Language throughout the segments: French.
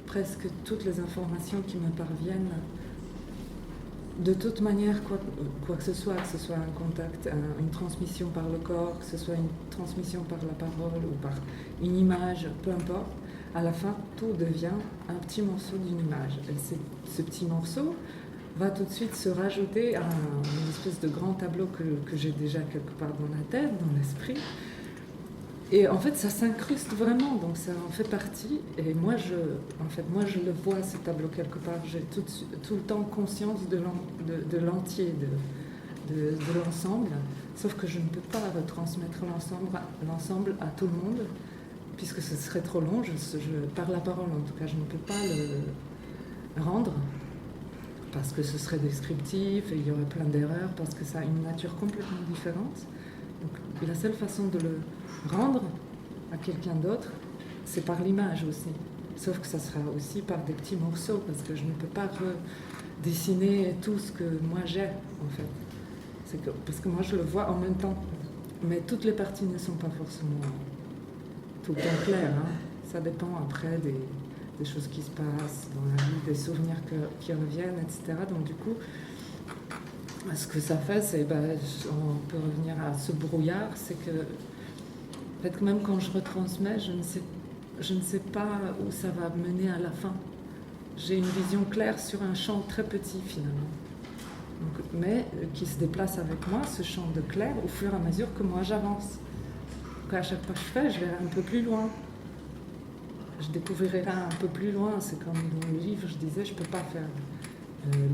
Presque toutes les informations qui me parviennent, de toute manière, quoi que ce soit un contact, une transmission par le corps, que ce soit une transmission par la parole ou par une image, peu importe, à la fin, tout devient un petit morceau d'une image. Et ce petit morceau va tout de suite se rajouter à une espèce de grand tableau que j'ai déjà quelque part dans la tête, dans l'esprit. Et en fait, ça s'incruste vraiment, donc ça en fait partie. Et moi, je le vois, ce tableau, quelque part. J'ai tout le temps conscience de l'entier, de l'ensemble. Sauf que je ne peux pas retransmettre l'ensemble à tout le monde, puisque ce serait trop long. Par la parole, en tout cas, je ne peux pas le rendre, parce que ce serait descriptif, et il y aurait plein d'erreurs, parce que ça a une nature complètement différente. Donc la seule façon de le rendre à quelqu'un d'autre, c'est par l'image aussi. Sauf que ça sera aussi par des petits morceaux, parce que je ne peux pas redessiner tout ce que moi j'ai, en fait. Parce que moi, je le vois en même temps. Mais toutes les parties ne sont pas forcément tout le temps claires. Hein. Ça dépend après des choses qui se passent dans la vie, des souvenirs qui reviennent, etc. Donc du coup, ce que ça fait, c'est, on peut revenir à ce brouillard, c'est que, en fait, même quand je retransmets, je ne sais pas où ça va mener à la fin. J'ai une vision claire sur un champ très petit finalement, mais qui se déplace avec moi, ce champ de clair, au fur et à mesure que moi j'avance. Donc à chaque pas que je fais, je verrai un peu plus loin. Je découvrirai un peu plus loin. C'est comme dans le livre, je disais, je ne peux pas faire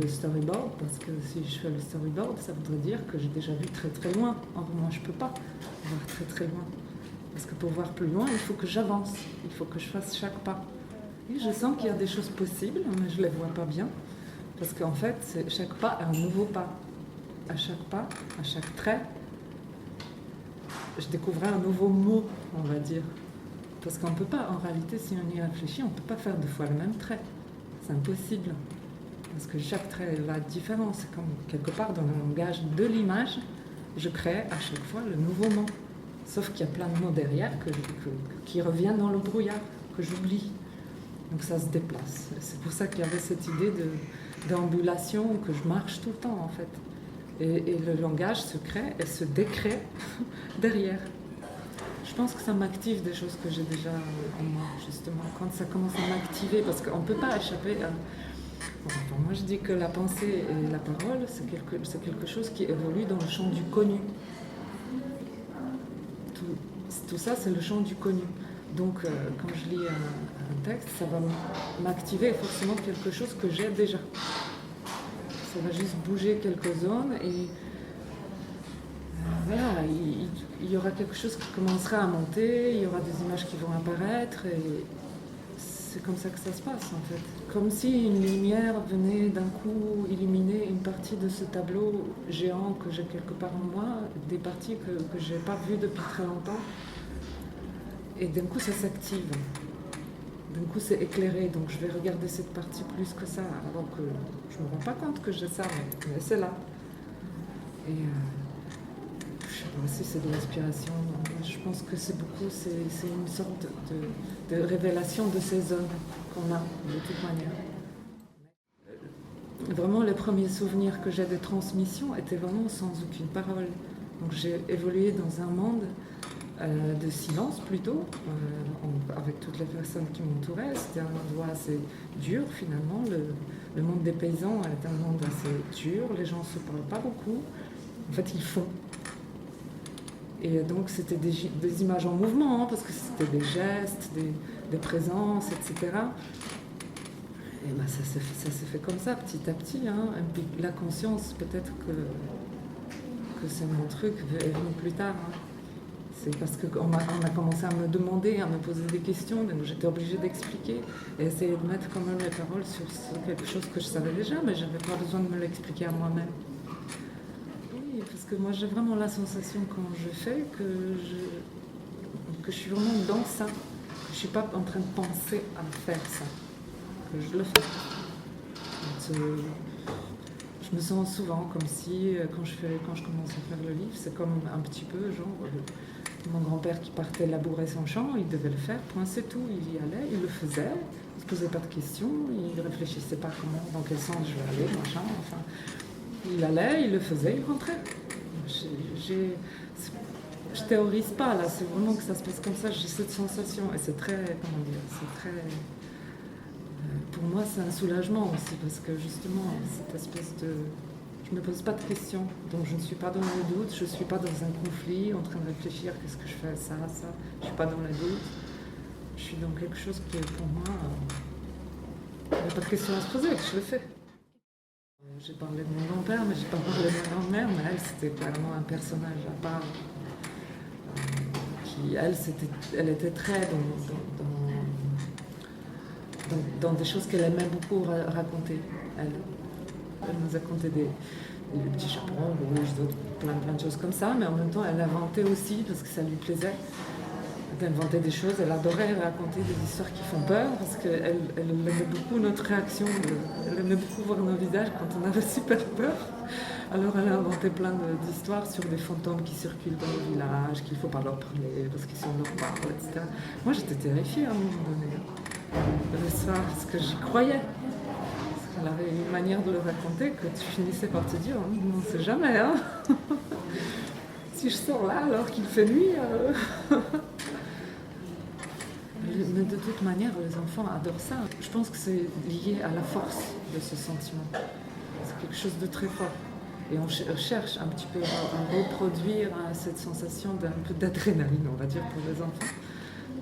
le storyboard, parce que si je fais le storyboard, ça voudrait dire que j'ai déjà vu très très loin. Or moi je peux pas voir très très loin, parce que pour voir plus loin, il faut que j'avance, il faut que je fasse chaque pas. Et je sens qu'il y a des choses possibles, mais je les vois pas bien, parce qu'en fait, chaque pas est un nouveau pas. À chaque pas, à chaque trait, je découvrais un nouveau mot, on va dire. Parce qu'on ne peut pas, en réalité, si on y réfléchit, on ne peut pas faire 2 fois le même trait. C'est impossible. Parce que chaque trait va être différent. C'est comme quelque part dans le langage de l'image, je crée à chaque fois le nouveau mot. Sauf qu'il y a plein de mots derrière qui reviennent dans le brouillard, que j'oublie. Donc ça se déplace. C'est pour ça qu'il y avait cette idée d'ambulation, que je marche tout le temps en fait. Et le langage se crée et se décrée derrière. Je pense que ça m'active des choses que j'ai déjà en moi, justement. Quand ça commence à m'activer, parce qu'on ne peut pas échapper à... Enfin, moi, je dis que la pensée et la parole, c'est quelque chose qui évolue dans le champ du connu. Tout ça, c'est le champ du connu. Donc, quand je lis un texte, ça va m'activer forcément quelque chose que j'ai déjà. Ça va juste bouger quelques zones et voilà, il y aura quelque chose qui commencera à monter, il y aura des images qui vont apparaître et c'est comme ça que ça se passe en fait. Comme si une lumière venait d'un coup illuminer une partie de ce tableau géant que j'ai quelque part en moi, des parties que je n'ai pas vues depuis très longtemps. Et d'un coup ça s'active. D'un coup c'est éclairé, donc je vais regarder cette partie plus que ça, alors que je ne me rends pas compte que j'ai ça, mais c'est là. Et je sais pas si c'est de l'inspiration, je pense que c'est une sorte de révélation de ces zones qu'on a de toute manière. Vraiment les premiers souvenirs que j'ai de transmission étaient vraiment sans aucune parole. Donc j'ai évolué dans un monde de silence plutôt, avec toutes les personnes qui m'entouraient. C'était un endroit assez dur finalement. Le monde des paysans est un monde assez dur, les gens ne se parlent pas beaucoup. En fait, ils font. Et donc c'était des images en mouvement, hein, parce que c'était des gestes, des présences, etc. Et ben ça s'est fait comme ça, petit à petit. Hein. Et puis la conscience, peut-être que c'est mon truc, est venu plus tard. Hein. C'est parce qu'on a commencé à me demander, à me poser des questions, donc j'étais obligée d'expliquer et essayer de mettre quand même les paroles sur quelque chose que je savais déjà, mais je n'avais pas besoin de me l'expliquer à moi-même. Oui, parce que moi j'ai vraiment la sensation quand je fais que je suis vraiment dans ça. Je ne suis pas en train de penser à faire ça, que je le fais. Je me sens souvent comme si, quand je commence à faire le livre, c'est comme un petit peu genre... Mon grand-père qui partait labourer son champ, il devait le faire, point c'est tout. Il y allait, il le faisait, il ne se posait pas de questions, il ne réfléchissait pas comment, dans quel sens je vais aller, machin, enfin. Il allait, il le faisait, il rentrait. Je théorise pas là, c'est vraiment que ça se passe comme ça, j'ai cette sensation et c'est très, comment dire, c'est très... pour moi c'est un soulagement aussi parce que justement cette espèce de... Je ne me pose pas de questions, donc je ne suis pas dans le doute, je ne suis pas dans un conflit en train de réfléchir qu'est-ce que je fais, ça, je ne suis pas dans le doute, je suis dans quelque chose qui est pour moi... il n'y a pas de questions à se poser, je le fais. J'ai parlé de mon grand-père, mais j'ai pas parlé de ma grand-mère, mais elle c'était clairement un personnage à part. Qui, elle était très dans des choses qu'elle aimait beaucoup raconter. Elle nous a conté des petits chaperons rouges, plein de choses comme ça, mais en même temps elle inventait aussi parce que ça lui plaisait d'inventer des choses. Elle adorait raconter des histoires qui font peur parce qu'elle aimait beaucoup notre réaction, elle aimait beaucoup voir nos visages quand on avait super peur. Alors elle a inventé plein d'histoires sur des fantômes qui circulent dans le village, qu'il ne faut pas leur parler parce qu'ils sont leur parle, etc. Moi j'étais terrifiée à un moment donné de ça, parce que j'y croyais. Parce qu'elle avait une manière de le raconter que tu finissais par te dire, on ne sait jamais, hein. Si je sors là alors qu'il fait nuit... Mais de toute manière, les enfants adorent ça. Je pense que c'est lié à la force de ce sentiment. C'est quelque chose de très fort. Et on cherche un petit peu à reproduire cette sensation d'un peu d'adrénaline, on va dire, pour les enfants.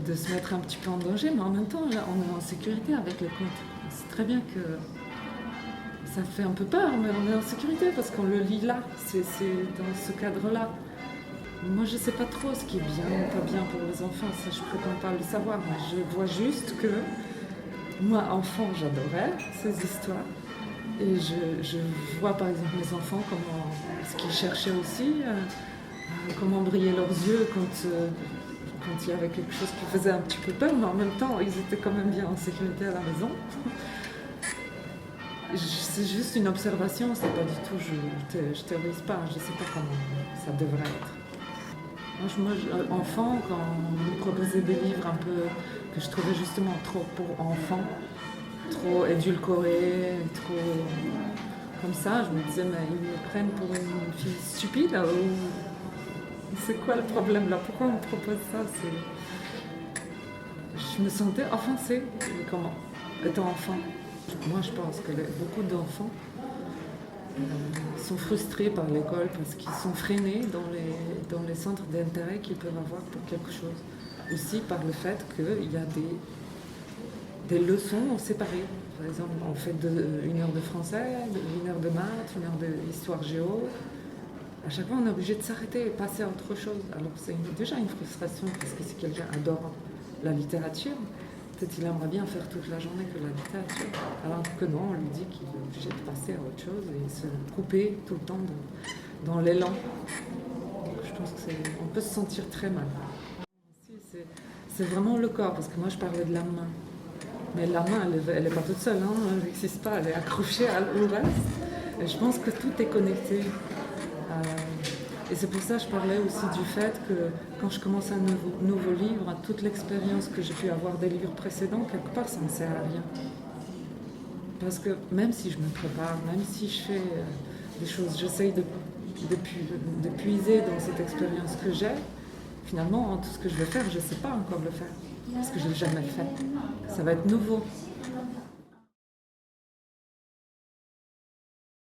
De se mettre un petit peu en danger, mais en même temps, là, on est en sécurité avec le conte. C'est très bien que ça fait un peu peur, mais on est en sécurité parce qu'on le lit là. C'est dans ce cadre-là. Moi, je ne sais pas trop ce qui est bien ou pas bien pour les enfants, ça je ne prétends pas le savoir, mais je vois juste que moi, enfant, j'adorais ces histoires. Et je vois par exemple mes enfants, ce qu'ils cherchaient aussi, comment brillaient leurs yeux quand il y avait quelque chose qui faisait un petit peu peur, mais en même temps, ils étaient quand même bien en sécurité à la maison. C'est juste une observation, c'est pas du tout, je théorise pas, je ne sais pas comment ça devrait être. Moi, enfant, quand on nous proposait des livres un peu que je trouvais justement trop pour enfants, trop édulcorés, trop comme ça, je me disais, mais ils me prennent pour une fille stupide ou c'est quoi le problème là? Pourquoi on me propose ça? Je me sentais offensée. Comment? Étant enfant. Moi, je pense que beaucoup d'enfants sont frustrés par l'école parce qu'ils sont freinés dans les centres d'intérêt qu'ils peuvent avoir pour quelque chose. Aussi par le fait qu'il y a des leçons séparées. Par exemple, on fait une heure de français, une heure de maths, une heure d'histoire géo. À chaque fois, on est obligé de s'arrêter et passer à autre chose. Alors c'est déjà une frustration parce que si quelqu'un adore la littérature, peut-être qu'il aimerait bien faire toute la journée que la littérature. Alors que non, on lui dit qu'il est obligé de passer à autre chose et se couper tout le temps dans l'élan. Donc je pense qu'on peut se sentir très mal. C'est vraiment le corps, parce que moi je parlais de la main. Mais la main, elle n'est pas toute seule, hein, elle n'existe pas, elle est accrochée au reste. Et je pense que tout est connecté. Et c'est pour ça que je parlais aussi du fait que quand je commence un nouveau livre, toute l'expérience que j'ai pu avoir des livres précédents, quelque part, ça ne sert à rien. Parce que même si je me prépare, même si je fais des choses, j'essaye de puiser dans cette expérience que j'ai, finalement, tout ce que je vais faire, je ne sais pas encore le faire. Parce que je ne l'ai jamais fait. Ça va être nouveau.